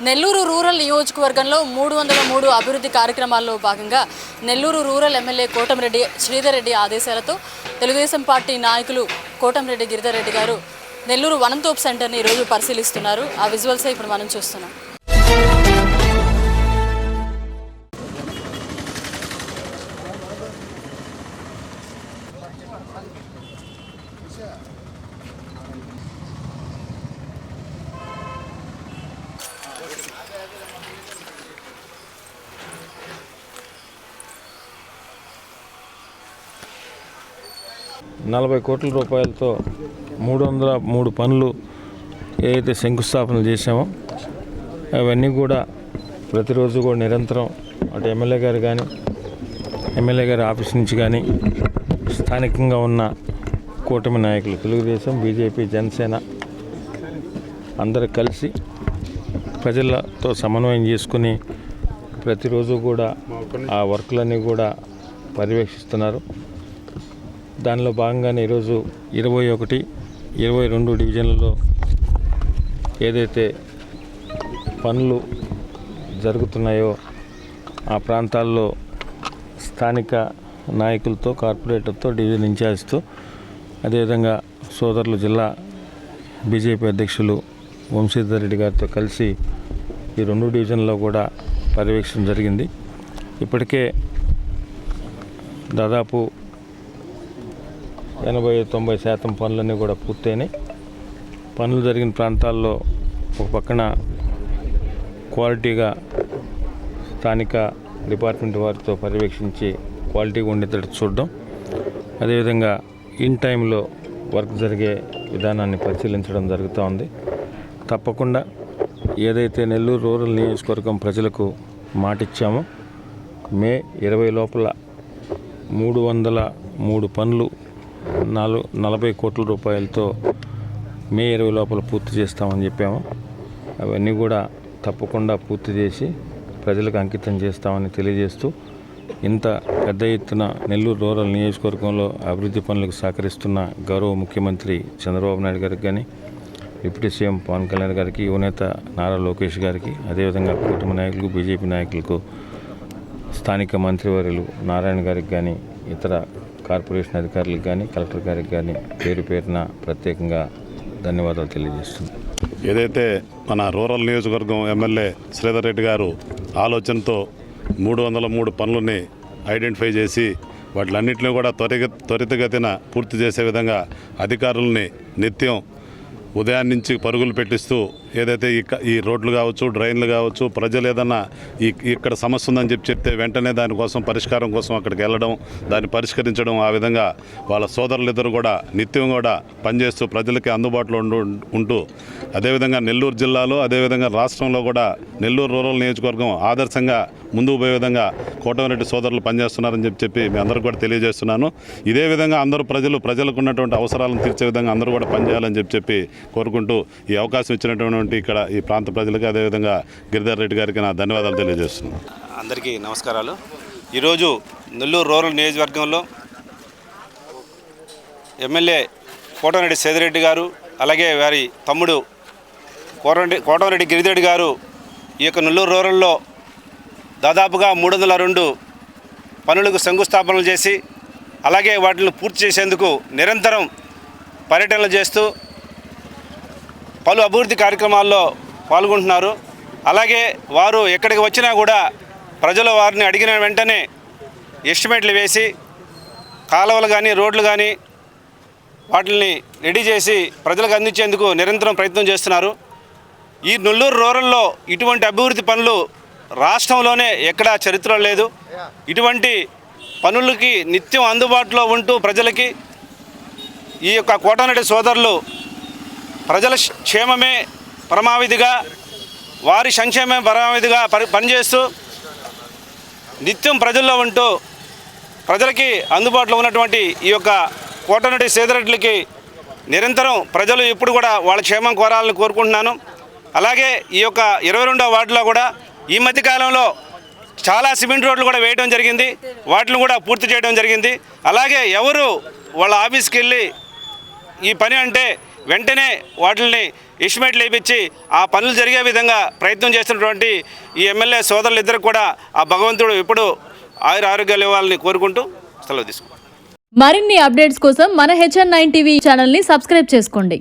Nellore rural నియోజకవర్గంలో 303 అభివృద్ధి కార్యక్రమాల్లో భాగంగా నెల్లూరు రూరల్ ఎమ్మెల్యే కోటంరెడ్డి శ్రీధర్ రెడ్డి ఆదేశాలతో తెలుగుదేశం పార్టీ నాయకులు కోటంరెడ్డి గిరిధర్ రెడ్డి గారు నెల్లూరు వనంతోప్ సెంటర్ని ఈరోజు పరిశీలిస్తున్నారు. ఆ విజువల్స్ ఇప్పుడు మనం చూస్తున్నాం. 40 కోట్ల రూపాయలతో 303 పనులు ఏదైతే శంకుస్థాపన చేశామో అవన్నీ కూడా ప్రతిరోజు కూడా నిరంతరం అటు ఎమ్మెల్యే గారు కానీ ఎమ్మెల్యే గారి ఆఫీస్ నుంచి కానీ స్థానికంగా ఉన్న కూటమి నాయకులు తెలుగుదేశం బీజేపీ జనసేన అందరూ కలిసి ప్రజలతో సమన్వయం చేసుకుని ప్రతిరోజు కూడా ఆ వర్క్లన్నీ కూడా పర్యవేక్షిస్తున్నారు. దానిలో భాగంగానే ఈరోజు 21, 22 డివిజన్లలో ఏదైతే పనులు జరుగుతున్నాయో ఆ ప్రాంతాల్లో స్థానిక నాయకులతో కార్పొరేటర్తో డివిజన్ ఇన్ఛార్జ్తో అదేవిధంగా సోదరులు జిల్లా బీజేపీ అధ్యక్షులు వంశీధర్ రెడ్డి గారితో కలిసి ఈ 2 డివిజన్లో కూడా పర్యవేక్షణ జరిగింది. ఇప్పటికే దాదాపు 80-90% పనులన్నీ కూడా పూర్తయినాయి. పనులు జరిగిన ప్రాంతాల్లో ఒక పక్కన క్వాలిటీగా స్థానిక డిపార్ట్మెంట్ వారితో పర్యవేక్షించి క్వాలిటీగా ఉండేటట్టు చూడడం, అదేవిధంగా ఇన్ టైంలో వర్క్ జరిగే విధానాన్ని పరిశీలించడం జరుగుతూ ఉంది. తప్పకుండా ఏదైతే నెల్లూరు రూరల్ నియోజకవర్గం ప్రజలకు మాటిచ్చామో మే 20 లోపల 303 పనులు 40 కోట్ల రూపాయలతో మే 20 లోపల పూర్తి చేస్తామని చెప్పాము. అవన్నీ కూడా తప్పకుండా పూర్తి చేసి ప్రజలకు అంకితం చేస్తామని తెలియజేస్తూ ఇంత పెద్ద ఎత్తున నెల్లూరు రూరల్ నియోజకవర్గంలో అభివృద్ధి పనులకు సహకరిస్తున్న గౌరవ ముఖ్యమంత్రి చంద్రబాబు నాయుడు గారికి కానీ డిప్యూటీ సీఎం పవన్ కళ్యాణ్ గారికి యువనేత నారా లోకేష్ గారికి అదేవిధంగా కూటమి నాయకులకు బీజేపీ నాయకులకు స్థానిక మంత్రివర్యులు నారాయణ గారికి కానీ ఇతర కార్పొరేషన్ అధికారులకు కానీ కలెక్టర్ గారికి కానీ పేరు పేరున ప్రత్యేకంగా ధన్యవాదాలు తెలియజేస్తుంది. ఏదైతే మన రూరల్ నియోజకవర్గం ఎమ్మెల్యే శ్రీధర్ రెడ్డి గారు ఆలోచనతో 303 పనులని ఐడెంటిఫై చేసి వాటిలన్నింటినీ కూడా త్వరితగతిన పూర్తి చేసే విధంగా అధికారులని నిత్యం ఉదయం నుంచి పరుగులు పెట్టిస్తూ ఏదైతే ఈ రోడ్లు కావచ్చు డ్రైన్లు కావచ్చు ప్రజలు ఏదన్నా ఇక్కడ సమస్య ఉందని చెప్తే వెంటనే దానికోసం పరిష్కారం కోసం అక్కడికి వెళ్ళడం దాన్ని పరిష్కరించడం ఆ విధంగా వాళ్ళ సోదరులిద్దరూ కూడా నిత్యం కూడా పనిచేస్తూ ప్రజలకి అందుబాటులో ఉంటూ అదేవిధంగా నెల్లూరు జిల్లాలో అదేవిధంగా రాష్ట్రంలో కూడా నెల్లూరు రూరల్ నియోజకవర్గం ఆదర్శంగా ముందుకు పోయే విధంగా కోటమిరెడ్డి సోదరులు పనిచేస్తున్నారని చెప్పి మీ అందరూ కూడా తెలియజేస్తున్నాను. ఇదే విధంగా అందరూ ప్రజలకు ఉన్నటువంటి అవసరాలను తీర్చే విధంగా అందరూ కూడా పనిచేయాలని చెప్పి కోరుకుంటూ ఈ అవకాశం ఇచ్చినటువంటి ఇక్కడ ఈ ప్రాంత ప్రజలకు అదేవిధంగా గిరిధర్ రెడ్డి గారికి నా ధన్యవాదాలు తెలియజేస్తున్నాను. అందరికీ నమస్కారాలు. ఈరోజు నెల్లూరు రూరల్ నియోజకవర్గంలో ఎమ్మెల్యే కోటమిరెడ్డి శ్రీధర్ రెడ్డి గారు అలాగే వారి తమ్ముడు కోటమిరెడ్డి గిరిధర్ రెడ్డి గారు ఈ యొక్క నెల్లూరు రూరల్లో దాదాపుగా 302 పనులకు శంకుస్థాపనలు చేసి అలాగే వాటిని పూర్తి చేసేందుకు నిరంతరం పర్యటనలు చేస్తూ పలు అభివృద్ధి కార్యక్రమాల్లో పాల్గొంటున్నారు. అలాగే వారు ఎక్కడికి వచ్చినా కూడా ప్రజలు వారిని అడిగిన వెంటనే ఎస్టిమేట్లు వేసి కాలువలు కానీ రోడ్లు కానీ వాటిని రెడీ చేసి ప్రజలకు అందించేందుకు నిరంతరం ప్రయత్నం చేస్తున్నారు. ఈ నెల్లూరు రూరల్లో ఇటువంటి అభివృద్ధి పనులు రాష్ట్రంలోనే ఎక్కడా చరిత్ర లేదు. ఇటువంటి పనులకి నిత్యం అందుబాటులో ఉంటూ ప్రజలకి ఈ యొక్క కోటమిరెడ్డి సోదరులు ప్రజల క్షేమమే పరమావధిగా వారి సంక్షేమమే పరమావధిగా పనిచేస్తూ నిత్యం ప్రజల్లో ఉంటూ ప్రజలకి అందుబాటులో ఉన్నటువంటి ఈ యొక్క కోటమిరెడ్డి శ్రీధర్ రెడ్డికి నిరంతరం ప్రజలు ఎప్పుడు కూడా వాళ్ళ క్షేమం కోరాలని కోరుకుంటున్నాను. అలాగే ఈ యొక్క 22వ వార్డులో కూడా ఈ మధ్యకాలంలో చాలా సిమెంట్ రోడ్లు కూడా వేయడం జరిగింది. వాటిని కూడా పూర్తి చేయడం జరిగింది. అలాగే ఎవరు వాళ్ళ ఆఫీస్కి వెళ్ళి ఈ పని అంటే వెంటనే వాటిని ఎస్టిమేట్లు వేయించి ఆ పనులు జరిగే విధంగా ప్రయత్నం చేస్తున్నటువంటి ఈ ఎమ్మెల్యే సోదరులిద్దరు కూడా ఆ భగవంతుడు ఎప్పుడు ఆరోగ్యాలు ఇవ్వాలని కోరుకుంటూ సెలవు తీసుకుంటాం. మరిన్ని అప్డేట్స్ కోసం మన HN9 టీవీ ఛానల్ని సబ్స్క్రైబ్ చేసుకోండి.